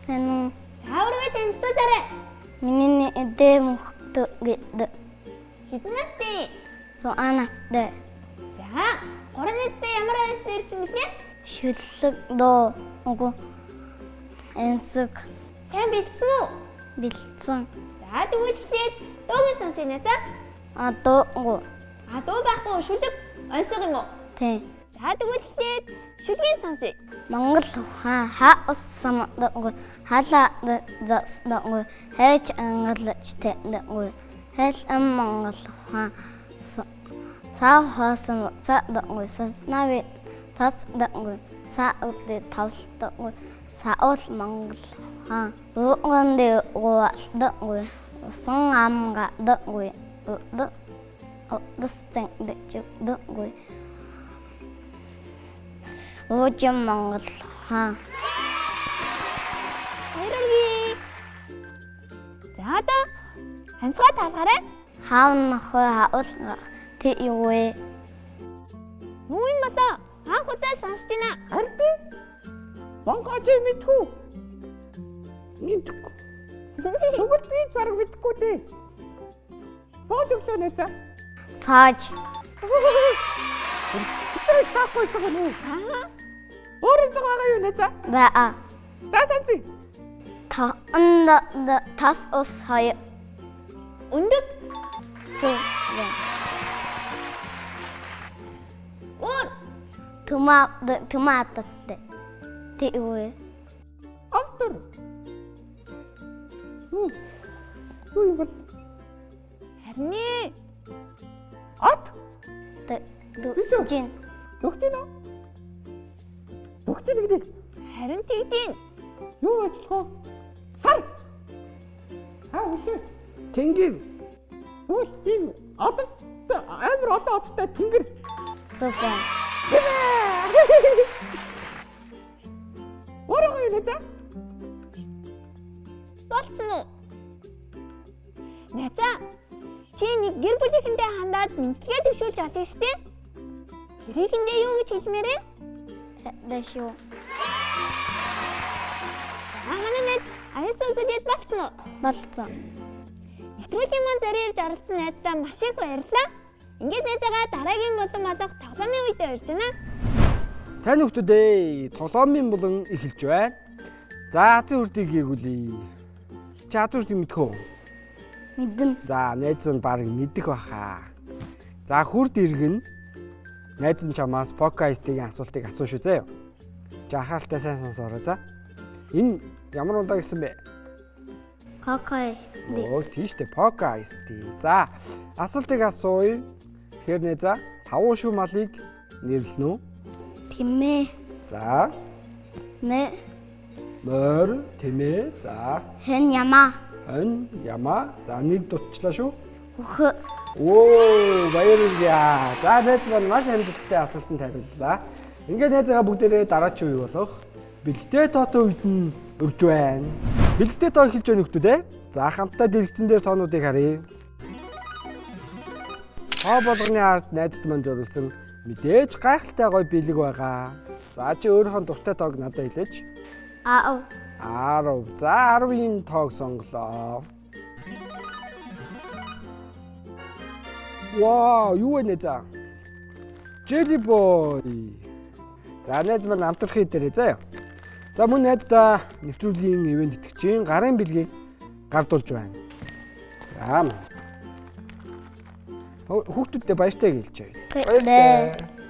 Сайн уу? Та өргөд танилцуулаарай. Миний эдээ мөхтөг гэдэг. Хэдэн настай? 6 настай. За, 3 настай ямар байснаар ирсэн бэлээ? Шүлэг доо уг энсэг Сайн бэлдсэн үү? бэлдсэн. За, тэгвэл дуугийн сонсъё нэ за. Дуу Дуу байхгүй шүлэг онцгой юм уу? тий. За, тэгвэл шүлгийн сонсъё. Монгол хаус самдаггүй халаа засдаггүй хайч ангалж тэдаггүй хэл монгол сав хасан цадаггүй санави тацдаггүй саудэ тавлдаггүй саул монгол угандэ уалдаггүй усан амгадаггүй дэстэн дэчдаггүй Ожим монгол Баярлалаа. За одоо ханцгаа таалгараа. хаан нохой хаул тий юу вэ? Юу юм болоо? Анх удаа сонсож байна. Харин Монгол мэдхүү. Мэдхгүй. Зүгээр би зараг мэдхгүй дээ. Боожглоо нэ за. Цааж Тэр таахгүй цагаан уу? Өөрийн цаг байгаа юу нэ за? баа За санси. тас ус хай Өндөг. тий Өөр. томатастэй тий юу вэ? Автор. Юу юм бол? Харин ээ. Ат. Жин Дөгчөн үү? Дөгчөн гэдэг. Харин тэгдин. Юу ажиллах вэ? Сар. Үгүй. Тэнгэр. Юу тийм одоо амар одоо одтой тэнгэр. зупан Ороо юу нэ за? Болцсон уу? Найзаа. Чи нэг гэр бүлийнхэндээ хандаад мэдлэгээ төвшүүлж олно шүү дээ. Гэрээхэндээ юу гэж хэлмээр вэ? дэшүү Манай найз аяасан үзүүлээд болцсон уу? болцсон. Нэвтрүүлгийн маань зарьж оролцсон найздаа маш их баярлалаа. Ингээд найзаагаа дараагийн болон болох тоглоомын үед урьж байна. Сайн хүмүүс ээ, тоглоомын болон эхэлж байна. За азын үрдийг хийгүүлье. Чи азын үрдийг мэдэх үү? Мэдэн За найз нь баг мэдэх баха. За хүрд иргэн найз нь чамаас подкастын асуултыг асуу шүү заяа. За анхааралтай сайн сонсоорой за. Энэ ямар удаа гэсэн бэ? кокой Тийштэй подкаст. За асуултыг асууя. Тэгэхээр нэ за 5 шүү малыг нэрлэнэ үү? тимээ За мэ мөр тэмээ за хэн яма эн яма за нэг дутчлаа шүү. хөх Оо баярлалаа. За найз маань маш амжилттай асуултанд хариуллаа. Ингээд найзгаа бүгдээрээ дараачийн үе болох бэлтээ тоотой үед нь урьж байна. Бэлтээ тоо эхэлж байна хүмүүс ээ. За хамтдаа дэлгэцэн дээр тоонуудыг харъя. Тоо болгоны ард найзд маань зориулсан мэдээж гайхалтай гоё бэлэг байгаа. За чи өөрийнхөө дуртай тоог надад хэлээч. 10. За 10-ийн тоог сонголоо. Вау, юу вэ нэ за? Jelly boy. За найз маань амтрахын дээрээ заяа. За мөн найздаа нэвтрүүлгийн ивент итгэгчийн гарын бэлгийг гардуулж байна. За. Хүүхдүүдтэй баяртай гэлж байна. Баяртай.